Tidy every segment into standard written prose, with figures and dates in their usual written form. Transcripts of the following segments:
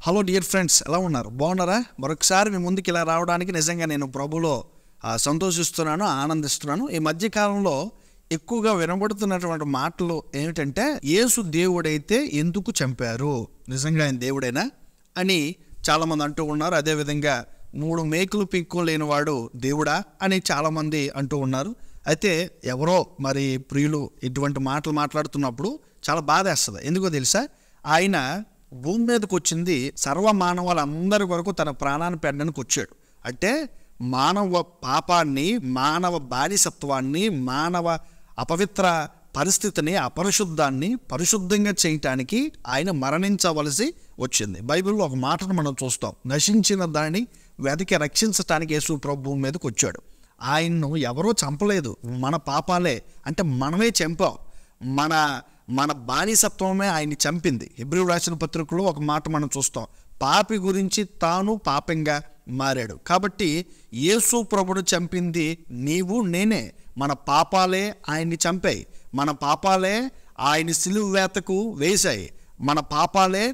Hello dear friends, ఎలా ఉన్నారు? బాగున్నారా? మరొకసారి మీ ముందుకు ఇలా రావడానికి నిజంగా నేను ప్రభులో సంతోషిస్తున్నాను, ఆనందిస్తున్నాను. ఈ మధ్యకాలంలో ఎక్కువగా వినబడుతున్నటువంటి మాటలు ఏమిటంటే, యేసు దేవుడైతే ఎందుకు చంపారు, నిజంగా ఆయన దేవుడేనా అని చాలామంది అంటూ ఉన్నారు. అదేవిధంగా 3 మేకులు పిక్కు లేనివాడు దేవుడా అని చాలామంది అంటూ ఉన్నారు. అయితే ఎవరో మరి ప్రియులు ఇటువంటి మాటలు మాట్లాడుతున్నప్పుడు చాలా బాధేస్తుంది. ఎందుకో తెలుసా? ఆయన భూమి మీదకి వచ్చింది సర్వమానవాళ్ళందరి వరకు తన ప్రాణాన్ని పెట్టడానికి వచ్చాడు. అంటే మానవ పాపాన్ని, మానవ బానిసత్వాన్ని, మానవ అపవిత్ర పరిస్థితిని, అపరిశుద్ధాన్ని పరిశుద్ధంగా చేయటానికి ఆయన మరణించవలసి వచ్చింది. బైబిల్లో ఒక మాటను మనం చూస్తాం, నశించిన దాన్ని వెతికి రక్షించటానికి యేసు ప్రభు భూమి మీదకి వచ్చాడు. ఆయన్ను ఎవరో చంపలేదు, మన పాపాలే, అంటే మనమే చంపాం. మన బానిసత్వమే ఆయన్ని చంపింది. హెబ్రీయులకు రాసిన పత్రికలో ఒక మాట మనం చూస్తాం, పాపి గురించి తాను పాపంగా మారాడు. కాబట్టి యేసు ప్రభును చంపింది నీవు నేనే. మన పాపాలే ఆయన్ని చంపాయి, మన పాపాలే ఆయన సిలువ వేతకు వేశాయి, మన పాపాలే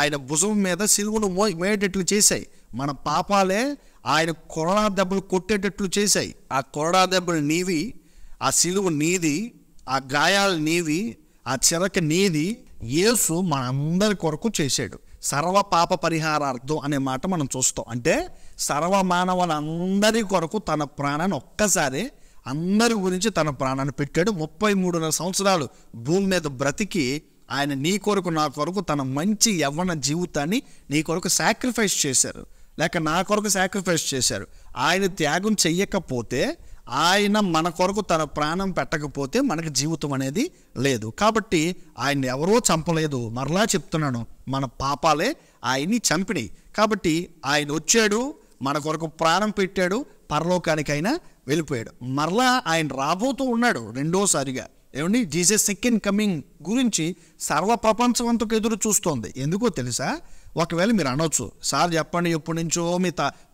ఆయన భుజం మీద సిలువను మోయేటట్లు చేశాయి, మన పాపాలే ఆయన కొరడా దెబ్బలు కొట్టేటట్లు చేశాయి. ఆ కొరడా దెబ్బలు నీవి, ఆ సిలువ నీది, ఆ గాయాలు నీవి, ఆ చిరక నీది. యేసు మనందరి కొరకు చేశాడు. సర్వ పాప పరిహారార్థం అనే మాట మనం చూస్తాం. అంటే సర్వ మానవులందరి కొరకు తన ప్రాణాన్ని ఒక్కసారి అందరి గురించి తన ప్రాణాన్ని పెట్టాడు. 33 సంవత్సరాలు భూమి మీద బ్రతికి ఆయన నీ కొరకు నా కొరకు తన మంచి యవ్వన జీవితాన్ని నీ కొరకు సాక్రిఫైస్ చేశారు, లేక నా కొరకు సాక్రిఫైస్ చేశారు. ఆయన త్యాగం చెయ్యకపోతే, ఆయన మన కొరకు తన ప్రాణం పెట్టకపోతే మనకు జీవితం అనేది లేదు. కాబట్టి ఆయన ఎవరో చంపలేదు. మరలా చెప్తున్నాను, మన పాపాలే ఆయన్ని చంపినాయి. కాబట్టి ఆయన వచ్చాడు, మన కొరకు ప్రాణం పెట్టాడు, పరలోకానికైనా వెళ్ళిపోయాడు. మరలా ఆయన రాబోతూ ఉన్నాడు రెండోసారిగా. ఏమండి, జీసస్ సెకండ్ కమింగ్ గురించి సర్వ ప్రపంచం అంతకు ఎదురు చూస్తోంది. ఎందుకో తెలుసా? ఒకవేళ మీరు అనొచ్చు, సార్ చెప్పండి, ఎప్పటి నుంచో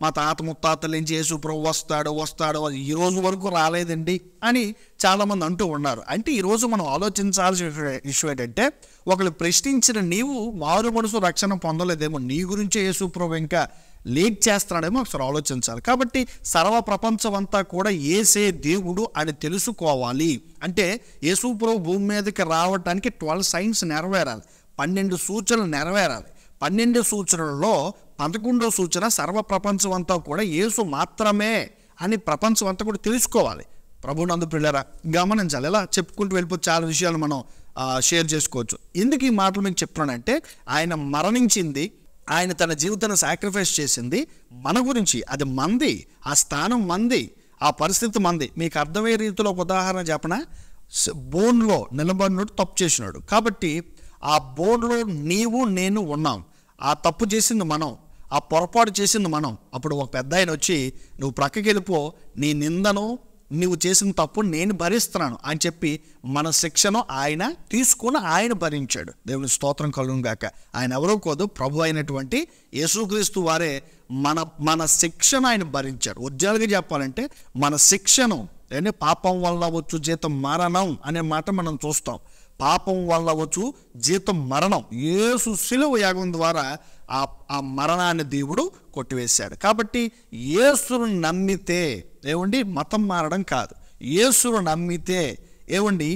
మా తాత ముత్తాతల నుంచి యేసు ప్రభు వస్తాడో ఈ రోజు వరకు రాలేదండి అని చాలామంది అంటూ ఉన్నారు. అంటే ఈరోజు మనం ఆలోచించాల్సిన విషయం ఏంటంటే, ఒకళ్ళు ప్రశ్నించిన నీవు మారు మనసు రక్షణ పొందలేదేమో, నీ గురించే యేసు ప్రభు ఇంకా లేట్ చేస్తున్నాడేమో ఒకసారి ఆలోచించాలి. కాబట్టి సర్వ ప్రపంచం అంతా కూడా యేసే దేవుడు అని తెలుసుకోవాలి. అంటే యేసు ప్రభు భూమి మీదకి రావడానికి 12 సైన్స్ నెరవేరాలి, 12 సూచనలు నెరవేరాలి. 12 సూచనలలో 11వ సూచన సర్వ ప్రపంచం అంతా కూడా యేసు మాత్రమే అని ప్రపంచం అంతా కూడా తెలుసుకోవాలి. ప్రభునందు ప్రియులారా, గమనించాలి. ఇలా చెప్పుకుంటూ వెళ్ళిపోతే చాలా విషయాలు మనం షేర్ చేసుకోవచ్చు. ఎందుకు ఈ మాటలు మీకు చెప్తున్నానంటే, ఆయన మరణించింది, ఆయన తన జీవితాన్ని సాక్రిఫైస్ చేసింది మన గురించి. అది మంది, ఆ స్థానం మంది, ఆ పరిస్థితి మంది. మీకు అర్థమయ్యే రీతిలో ఒక ఉదాహరణ చెప్పనా? బోన్లో నిలబడినట్టు తప్పు చేసినాడు. కాబట్టి ఆ బోన్లో నీవు నేను ఉన్నాం. ఆ తప్పు చేసింది మనం, ఆ పొరపాటు చేసింది మనం. అప్పుడు ఒక పెద్ద ఆయన వచ్చి, నువ్వు ప్రక్కకి వెళ్ళిపో, నీ నిందను, నువ్వు చేసిన తప్పు నేను భరిస్తున్నాను అని చెప్పి మన శిక్షను ఆయన తీసుకుని ఆయన భరించాడు. దేవుని స్తోత్రం కలుగును గాక. ఆయన ఎవరో కాదు, ప్రభు అయినటువంటి యేసుక్రీస్తు వారే మన శిక్షను ఆయన భరించాడు. ఉద్యోగాలుగా చెప్పాలంటే మన శిక్షను, అంటే పాపం వల్ల వచ్చు జీతం మరణం అనే మాట మనం చూస్తాం. పాపం వల్ల వచ్చు జీతం మరణం. యేసు శిలువ యాగం ద్వారా ఆ మరణాన్ని దేవుడు కొట్టివేశాడు. కాబట్టి యేసును నమ్మితే, ఏమండి, మతం మారడం కాదు, యేసును నమ్మితే, ఏమండి,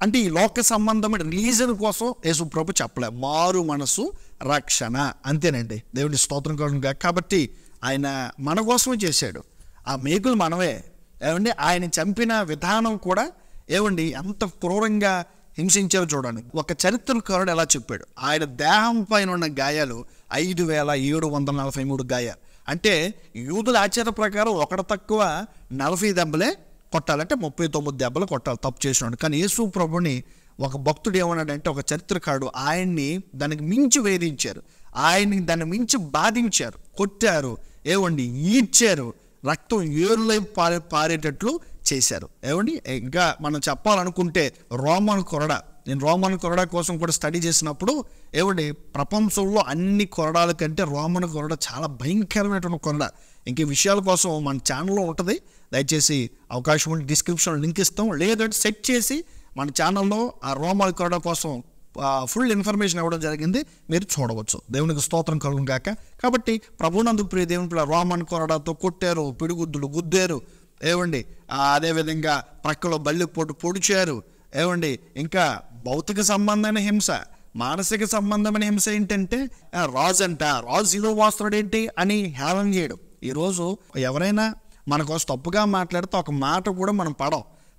అంటే ఈ లోక సంబంధమైన రిలీజన్ కోసం యేసు ప్రభు చెప్పలే, మారు మనసు రక్షణ, అంతేనండి. దేవుని స్తోత్రం కలుగునుగా. కాబట్టి ఆయన మన కోసమే చేశాడు. ఆ మేకులు మనమే. ఏమండి, ఆయన చంపిన విధానం కూడా, ఏమండి, ఎంత క్రూరంగా హింసించారో చూడండి. ఒక చరిత్రకారుడు ఎలా చెప్పాడు, ఆయన దేహం పైన ఉన్న గాయాలు 5743 గాయాలు. అంటే యూదుల ఆచార ప్రకారం ఒకటి తక్కువ 40 దెబ్బలే కొట్టాలంటే 39 దెబ్బలు కొట్టాలి తప్పు చేసినాడు. కానీ యేసు ప్రభుని ఒక భక్తుడు ఏమన్నాడంటే, ఒక చరిత్రకారుడు, ఆయన్ని దానికి మించి వేధించారు, ఆయన్ని దాన్ని మించి బాధించారు, కొట్టారు, ఏమండి, ఈడ్చారు, రక్తం ఏరులై పారేటట్లు చేశారు. ఏమండి, ఇంకా మనం చెప్పాలనుకుంటే రోమన్ కొరడా, నేను రోమన్ కొరడా కోసం కూడా స్టడీ చేసినప్పుడు, ఏమండి, ప్రపంచంలో అన్ని కొరడాల కంటే రోమన్ కొరడా చాలా భయంకరమైనటువంటి కొరడా. ఇంక విషయాల కోసం మన ఛానల్లో ఉంటుంది, దయచేసి అవకాశం ఉంటే డిస్క్రిప్షన్లో లింక్ ఇస్తాం, లేదంటే సెట్ చేసి మన ఛానల్లో ఆ రోమన్ కొరడా కోసం ఫుల్ ఇన్ఫర్మేషన్ ఇవ్వడం జరిగింది, మీరు చూడవచ్చు. దేవునికి స్తోత్రం కలుగును గాక. కాబట్టి ప్రభునందు ప్రియ దేవుని పిల్ల రోమన్ కొరడాతో కొట్టారు, పిడిగుద్దులు గుద్దారు ఏవండి. అదేవిధంగా ప్రక్కలో బల్లి పొడిచారు ఏవండి. ఇంకా భౌతిక సంబంధమైన హింస, మానసిక సంబంధమైన హింస ఏంటంటే రాజు శిలువవాస్తుడు ఏంటి అని హేళన చేయడం. ఈరోజు ఎవరైనా మన కోసం తప్పుగా మాట్లాడితే ఒక మాట కూడా మనం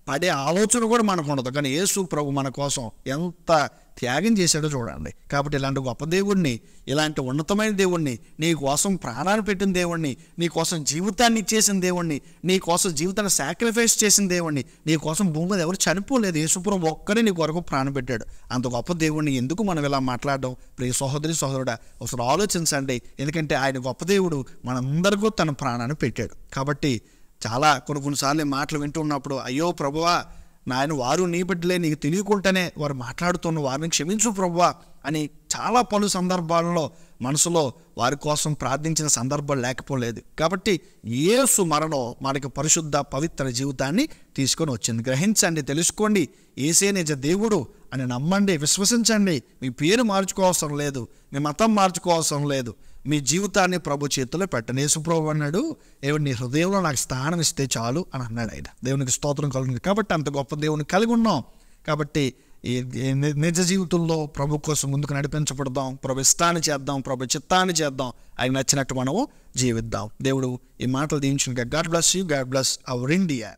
పడే ఆలోచన కూడా మనకు ఉండదు. కానీ యేసు ప్రభు మన కోసం ఎంత త్యాగం చేశాడో చూడండి. కాబట్టి ఇలాంటి గొప్ప దేవుణ్ణి, ఇలాంటి ఉన్నతమైన దేవుణ్ణి, నీ కోసం ప్రాణాన్ని పెట్టిన దేవుణ్ణి, నీ కోసం జీవితాన్ని ఇచ్చేసిన దేవుణ్ణి, నీ కోసం జీవితాన్ని సాక్రిఫైస్ చేసిన దేవుణ్ణి, నీ కోసం భూమి మీద ఎవరు చనిపోలేదు, యేసు ప్రభు ఒక్కడే నీ కొరకు ప్రాణం పెట్టాడు. అంత గొప్ప దేవుణ్ణి ఎందుకు మనం ఇలా మాట్లాడడం? ప్రియ సహోదరి సహోదరుడా, ఒకసారి ఆలోచించండి. ఎందుకంటే ఆయన గొప్ప దేవుడు మనందరికీ తన ప్రాణాన్ని పెట్టాడు. కాబట్టి చాలా కొన్నిసార్లు మాటలు వింటున్నప్పుడు, అయ్యో ప్రభువా నాయన, వారు నీ బిడ్డలే, నీకు తెలియకుండానే వారు మాట్లాడుతున్న వారిని క్షమించు ప్రభువా అని చాలా పలు సందర్భాల్లో మనసులో వారి కోసం ప్రార్థించిన సందర్భాలు లేకపోలేదు. కాబట్టి యేసు మరణం మనకి పరిశుద్ధ పవిత్ర జీవితాన్ని తీసుకొని వచ్చింది. గ్రహించండి, తెలుసుకోండి, యేసే నిజ దేవుడు అని నమ్మండి, విశ్వసించండి. మీ పేరు మార్చుకోవసరం లేదు, మీ మతం మార్చుకోవసరం లేదు, మీ జీవితాన్ని ప్రభు చేతిలో పెట్టండి. యేసు ప్రభు అన్నాడు, నీ హృదయంలో నాకు స్థానం ఇస్తే చాలు అని అన్నాడు ఆయన. దేవునికి స్తోత్రం కలుగుతుంది. కాబట్టి అంత గొప్ప దేవుని కలిగి ఉన్నాం. కాబట్టి ఈ నిజ జీవితంలో ప్రభు కోసం ముందుకు నడిపించబడదాం, ప్రభు ఇష్టాన్ని చేద్దాం, ప్రభు చిత్తాన్ని చేద్దాం, ఆయన నచ్చినట్టు మనము జీవిద్దాం. దేవుడు ఈ మాటలు దీవించిన. God bless you, God bless our India.